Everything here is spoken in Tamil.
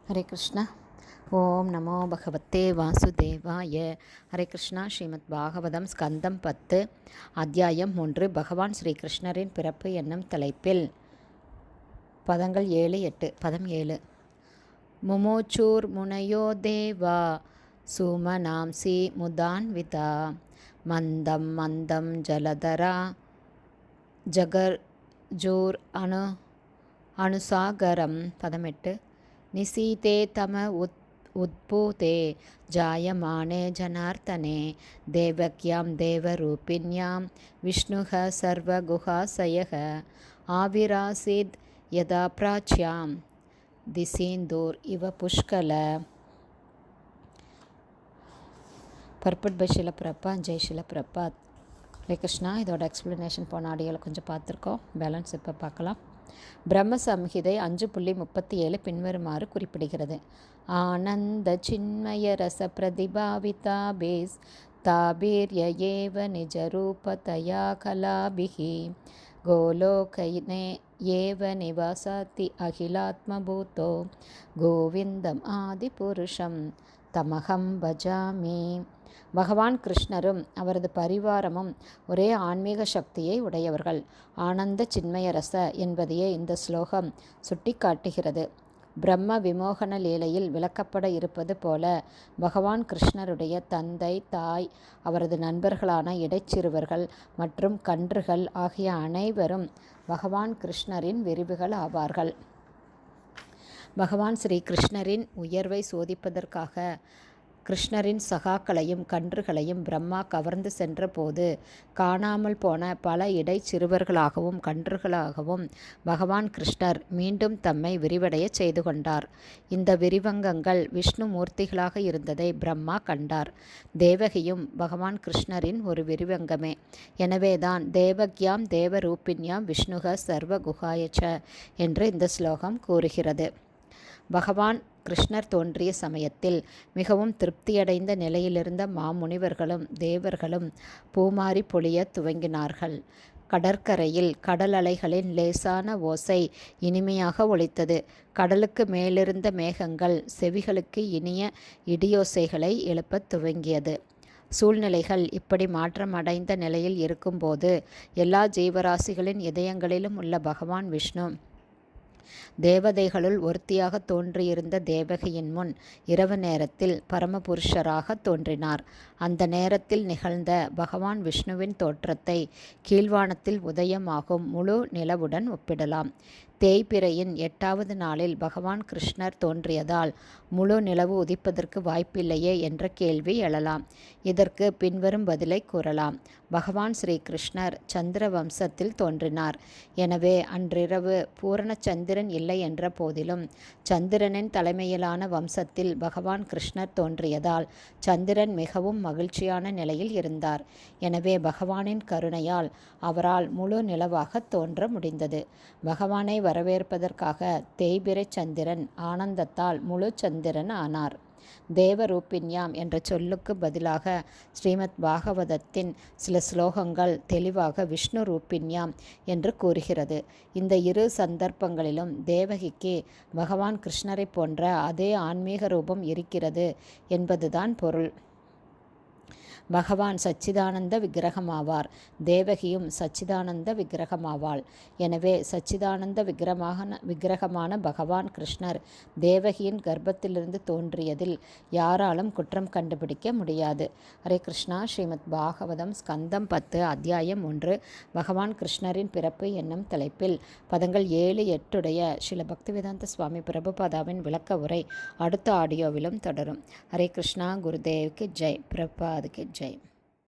ஹரே கிருஷ்ணா. ஓம் நமோ பகவத்தே வாசுதேவாய. ஹரே கிருஷ்ணா. ஸ்ரீமத் பாகவதம் ஸ்கந்தம் 10 அத்தியாயம் 3 பகவான் ஸ்ரீ கிருஷ்ணரின் பிறப்பு என்னும் தலைப்பில் பதங்கள் 7, 8. பதம் 7. முமோச்சூர் முனையோ தேவா சுமனாம்சி முதான்விதா மந்தம் மந்தம் ஜலதரா ஜகர்ஜூர் அனுசாகரம். பதம் 8. நிசீதே தம உத்பூதே ஜாயமானே ஜனார்த்தனே தேவக்யாம் தேவரூபிண்யாம் விஷ்ணுஹ சர்வகுஹாசயः ஆவிராசீத் யதா பிராச்யாம் திசீந்தூர் இவ புஷ்கல. பர்பட் பை ஷில பிரபாத். ஜெய் ஷில பிரபாத். ஹரே கிருஷ்ணா. இதோட எக்ஸ்ப்ளனேஷன் போன ஆடியோவில் கொஞ்சம் பார்த்துருக்கோம். பேலன்ஸ் இப்போ பார்க்கலாம். பிரம்ம சம்ஹிதை 5.37 பின்வருமாறு குறிப்பிடுகிறது. ஆனந்த சின்மய ரச பிரதிபாவிதா பேஸ் தாபீர்ய ஏவ நிஜரூபதயா கலாபிஹி கோலோகனே ஏவ நிவாசாதி அகிலாத்மபூதோ கோவிந்தம் ஆதிபுருஷம் தமகம் பஜாமி. பகவான் கிருஷ்ணரும் அவரது பரிவாரமும் ஒரே ஆன்மீக சக்தியை உடையவர்கள். ஆனந்த சின்மய ரச என்பதையே இந்த ஸ்லோகம் சுட்டி காட்டுகிறது. பிரம்ம விமோகன லீலையில் விளக்கப்பட இருப்பது போல பகவான் கிருஷ்ணருடைய தந்தை, தாய், அவரது நண்பர்களான இடைச்சிறுவர்கள் மற்றும் கன்றுகள் ஆகிய அனைவரும் பகவான் கிருஷ்ணரின் விரிவுகள் ஆவார்கள். பகவான் ஸ்ரீ கிருஷ்ணரின் உயர்வை சோதிப்பதற்காக கிருஷ்ணரின் சகாக்களையும் கன்றுகளையும் பிரம்மா கவர்ந்து சென்ற போது காணாமல் போன பல இடைச்சிறுவர்களாகவும் கன்றுகளாகவும் பகவான் கிருஷ்ணர் மீண்டும் தம்மை விரிவடைய செய்து கொண்டார். இந்த விரிவங்கங்கள் விஷ்ணு மூர்த்திகளாக இருந்ததை பிரம்மா கண்டார். தேவகியும் பகவான் கிருஷ்ணரின் ஒரு விரிவங்கமே. எனவேதான் தேவக்யாம் தேவரூபிண்யாம் விஷ்ணுக சர்வகுஹாயச்ச என்று இந்த ஸ்லோகம் கூறுகிறது. பகவான் கிருஷ்ணர் தோன்றிய சமயத்தில் மிகவும் திருப்தியடைந்த நிலையிலிருந்த மாமுனிவர்களும் தேவர்களும் பூமாரி பொழிய துவங்கினார்கள். கடற்கரையில் கடல் அலைகளின் லேசான ஓசை இனிமையாக ஒலித்தது. கடலுக்கு மேலிருந்த மேகங்கள் செவிகளுக்கு இனிய இடியோசைகளை எழுப்பத் துவங்கியது. சூழ்நிலைகள் இப்படி மாற்றமடைந்த நிலையில் இருக்கும்போது எல்லா ஜீவராசிகளின் இதயங்களிலும் உள்ள பகவான் விஷ்ணு தேவதைகளுள் ஒருத்தியாக தோன்றியிருந்த தேவகியின் முன் இரவு நேரத்தில் பரமபுருஷராக தோன்றினார். அந்த நேரத்தில் நிகழ்ந்த பகவான் விஷ்ணுவின் தோற்றத்தை கீழ்வானத்தில் உதயமாகும் முழு நிலவுடன் ஒப்பிடலாம். தேய்பிறையின் 8வது நாளில் பகவான் கிருஷ்ணர் தோன்றியதால் முழு நிலவு உதிப்பதற்கு வாய்ப்பில்லையே என்ற கேள்வி எழலாம். இதற்கு பின்வரும் பதிலை கூறலாம். பகவான் ஸ்ரீ கிருஷ்ணர் சந்திர வம்சத்தில் தோன்றினார். எனவே அன்றிரவு பூரண சந்திரன் இல்லை என்ற போதிலும் சந்திரனின் தலைமையிலான வம்சத்தில் பகவான் கிருஷ்ணர் தோன்றியதால் சந்திரன் மிகவும் மகிழ்ச்சியான நிலையில் இருந்தார். எனவே பகவானின் கருணையால் அவரால் முழு நிலவாக தோன்ற முடிந்தது. பகவானை வரவேற்பதற்காக தேய்பிறை சந்திரன் ஆனந்தத்தால் முழு சந்திரன் ஆனார். தேவரூபிண்யாம் என்ற சொல்லுக்கு பதிலாக ஸ்ரீமத் பாகவதத்தின் சில ஸ்லோகங்கள் தெளிவாக விஷ்ணு ரூபிண்யாம் என்று கூறுகிறது. இந்த இரு சந்தர்ப்பங்களிலும் தேவகிக்கு பகவான் கிருஷ்ணரை போன்ற அதே ஆன்மீக ரூபம் இருக்கிறது என்பதுதான் பொருள். பகவான் சச்சிதானந்த விக்கிரகமாவார். தேவகியும் சச்சிதானந்த விக்கிரகமாவாள். எனவே சச்சிதானந்த விக்கிரகமான பகவான் கிருஷ்ணர் தேவகியின் கர்ப்பத்திலிருந்து தோன்றியதில் யாராலும் குற்றம் கண்டுபிடிக்க முடியாது. ஹரே கிருஷ்ணா. ஸ்ரீமத் பாகவதம் ஸ்கந்தம் 10 அத்தியாயம் 3 பகவான் கிருஷ்ணரின் பிறப்பு என்னும் தலைப்பில் பதங்கள் 7, 8 ஸ்ரீல பக்திவேதாந்த சுவாமி பிரபுபாதாவின் விளக்க உரை அடுத்த ஆடியோவிலும் தொடரும். ஹரே கிருஷ்ணா. குருதேவ்க்கு ஜெய். பிரபாதுக்கு ஜெய்.